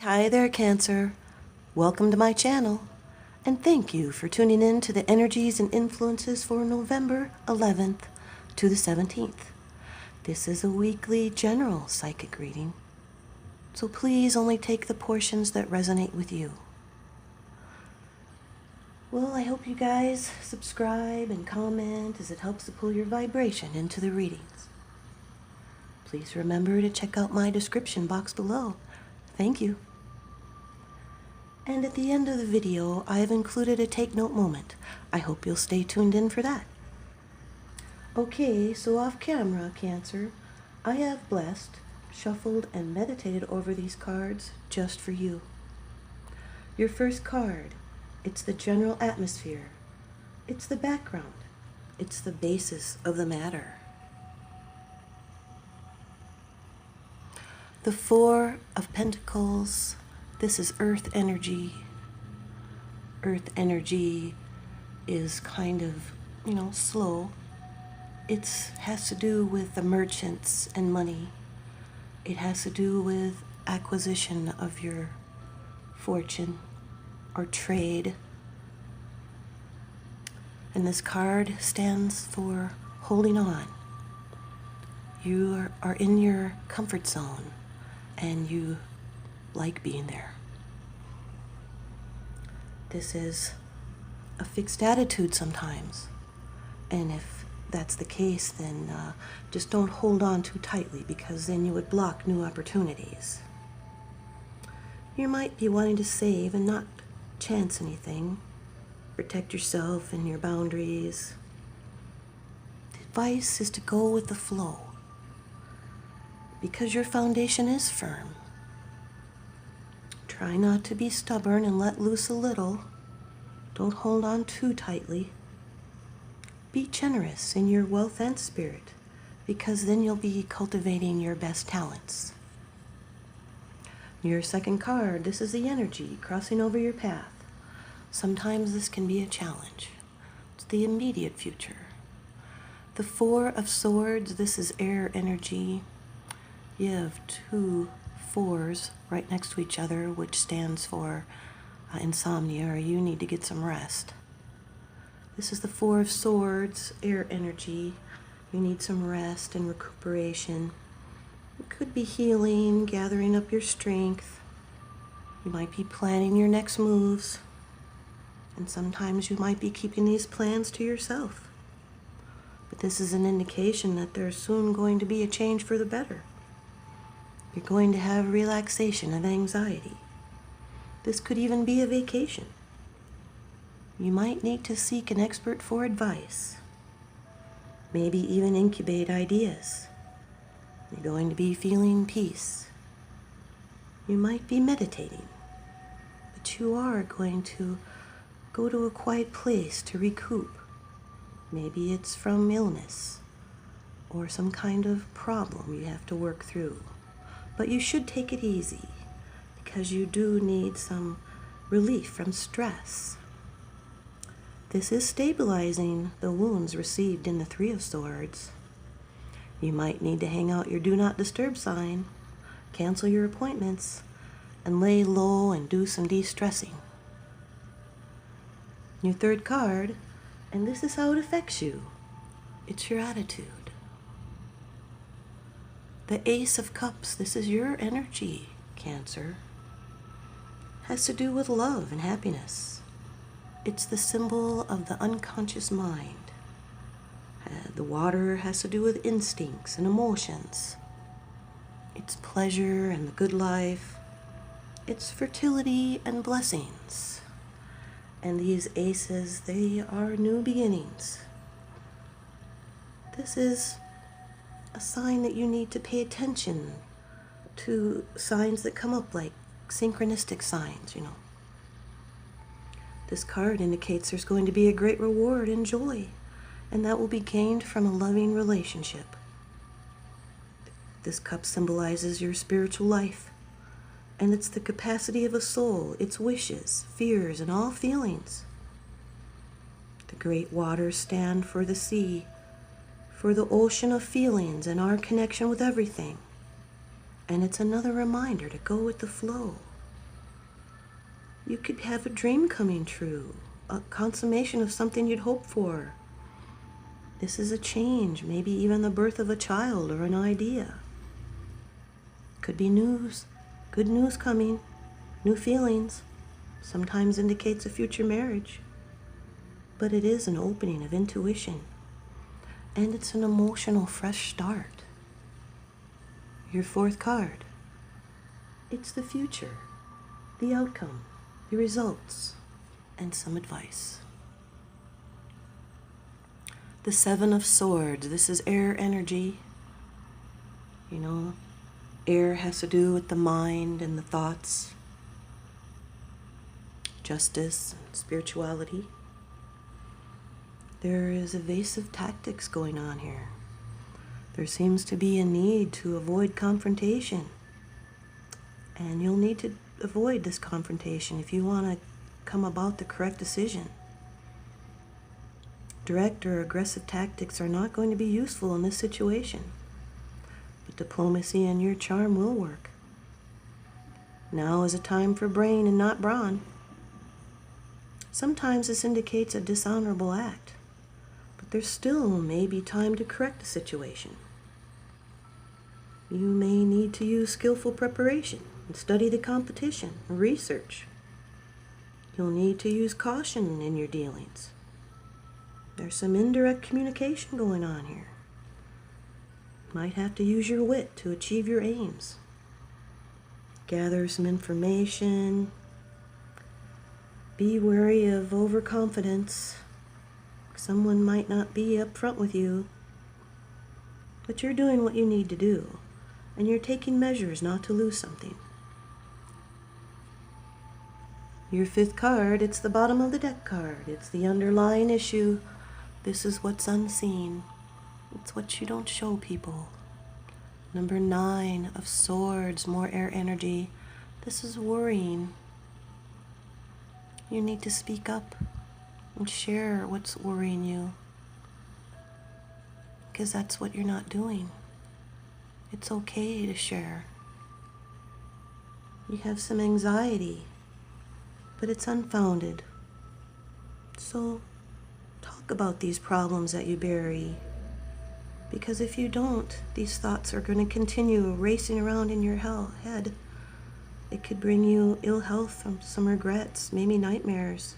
Hi there, Cancer. Welcome to my channel, and thank you for tuning in to the energies and influences for November 11th to the 17th. This is a weekly general psychic reading, so please only take the portions that resonate with you. Well, I hope you guys subscribe and comment as it helps to pull your vibration into the readings. Please remember to check out my description box below. Thank you. And at the end of the video, I have included a take note moment. I hope you'll stay tuned in for that. Okay, so off camera, Cancer, I have blessed, shuffled, and meditated over these cards just for you. Your first card, it's the general atmosphere. It's the background. It's the basis of the matter. The Four of Pentacles, this is earth energy. Earth energy is kind of, slow. It has to do with the merchants and money. It has to do with acquisition of your fortune or trade. And this card stands for holding on. You are in your comfort zone and you like being there. This is a fixed attitude sometimes, and if that's the case, then just don't hold on too tightly, because then you would block new opportunities. You might be wanting to save and not chance anything. Protect yourself and your boundaries. The advice is to go with the flow, because your foundation is firm. Try not to be stubborn and let loose a little. Don't hold on too tightly. Be generous in your wealth and spirit, because then you'll be cultivating your best talents. Your second card, this is the energy crossing over your path. Sometimes this can be a challenge. It's the immediate future. The Four of Swords, this is air energy. You have two fours right next to each other, which stands for insomnia, or you need to get some rest. This is the Four of Swords, air energy. You need some rest and recuperation. It could be healing, gathering up your strength. You might be planning your next moves. And sometimes you might be keeping these plans to yourself. But this is an indication that there's soon going to be a change for the better. You're going to have relaxation of anxiety. This could even be a vacation. You might need to seek an expert for advice. Maybe even incubate ideas. You're going to be feeling peace. You might be meditating, but you are going to go to a quiet place to recoup. Maybe it's from illness or some kind of problem you have to work through. But you should take it easy, because you do need some relief from stress. This is stabilizing the wounds received in the Three of Swords. You might need to hang out your do not disturb sign, cancel your appointments, and lay low and do some de-stressing. Your third card, and this is how it affects you. It's your attitude. The Ace of Cups, this is your energy, Cancer. Has to do with love and happiness. It's the symbol of the unconscious mind. The water has to do with instincts and emotions. It's pleasure and the good life. It's fertility and blessings. And these aces, they are new beginnings. This is a sign that you need to pay attention to signs that come up, like synchronistic signs, This card indicates there's going to be a great reward and joy, and that will be gained from a loving relationship. This cup symbolizes your spiritual life, and it's the capacity of a soul, its wishes, fears, and all feelings. The great waters stand for the sea, for the ocean of feelings and our connection with everything. And it's another reminder to go with the flow. You could have a dream coming true, a consummation of something you'd hoped for. This is a change, maybe even the birth of a child or an idea. Could be news, good news coming, new feelings, sometimes indicates a future marriage. But it is an opening of intuition, and it's an emotional fresh start. Your fourth card, it's the future, the outcome, the results, and some advice. The Seven of Swords, this is air energy. You know, air has to do with the mind and the thoughts, justice and spirituality. There is evasive tactics going on here. There seems to be a need to avoid confrontation. And you'll need to avoid this confrontation if you want to come about the correct decision. Direct or aggressive tactics are not going to be useful in this situation. But diplomacy and your charm will work. Now is a time for brain and not brawn. Sometimes this indicates a dishonorable act, but there still may be time to correct the situation. You may need to use skillful preparation and study the competition and research. You'll need to use caution in your dealings. There's some indirect communication going on here. Might have to use your wit to achieve your aims. Gather some information. Be wary of overconfidence. Someone might not be upfront with you, but you're doing what you need to do, and you're taking measures not to lose something. Your fifth card, it's the bottom of the deck card. It's the underlying issue. This is what's unseen. It's what you don't show people. Number 9 of Swords, more air energy. This is worrying. You need to speak up and share what's worrying you, because that's what you're not doing. It's okay to share. You have some anxiety, but it's unfounded. So talk about these problems that you bury, because if you don't, these thoughts are going to continue racing around in your head. It could bring you ill health, some regrets, maybe nightmares.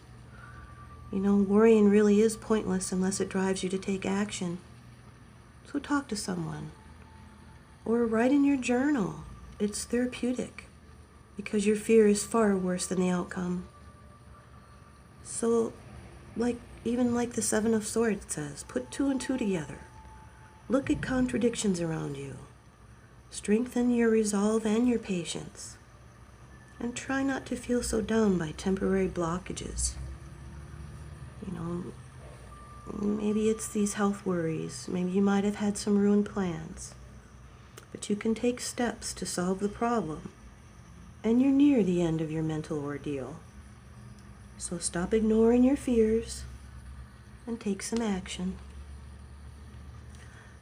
You know, worrying really is pointless unless it drives you to take action. So talk to someone. Or write in your journal. It's therapeutic, because your fear is far worse than the outcome. So, even like the Seven of Swords says, put 2 and 2 together. Look at contradictions around you. Strengthen your resolve and your patience. And try not to feel so down by temporary blockages. You know, maybe it's these health worries. Maybe you might have had some ruined plans. But you can take steps to solve the problem. And you're near the end of your mental ordeal. So stop ignoring your fears and take some action.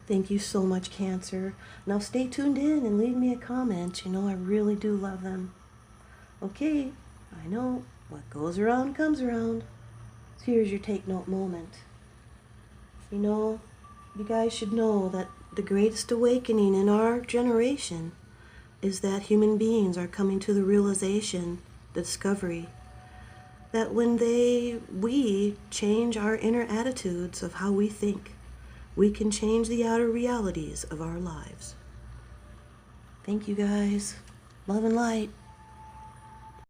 Thank you so much, Cancer. Now stay tuned in and leave me a comment. You know, I really do love them. Okay, I know what goes around comes around. So here's your take note moment. You know, you guys should know that the greatest awakening in our generation is that human beings are coming to the realization, the discovery, that when we change our inner attitudes of how we think, we can change the outer realities of our lives. Thank you guys. Love and light.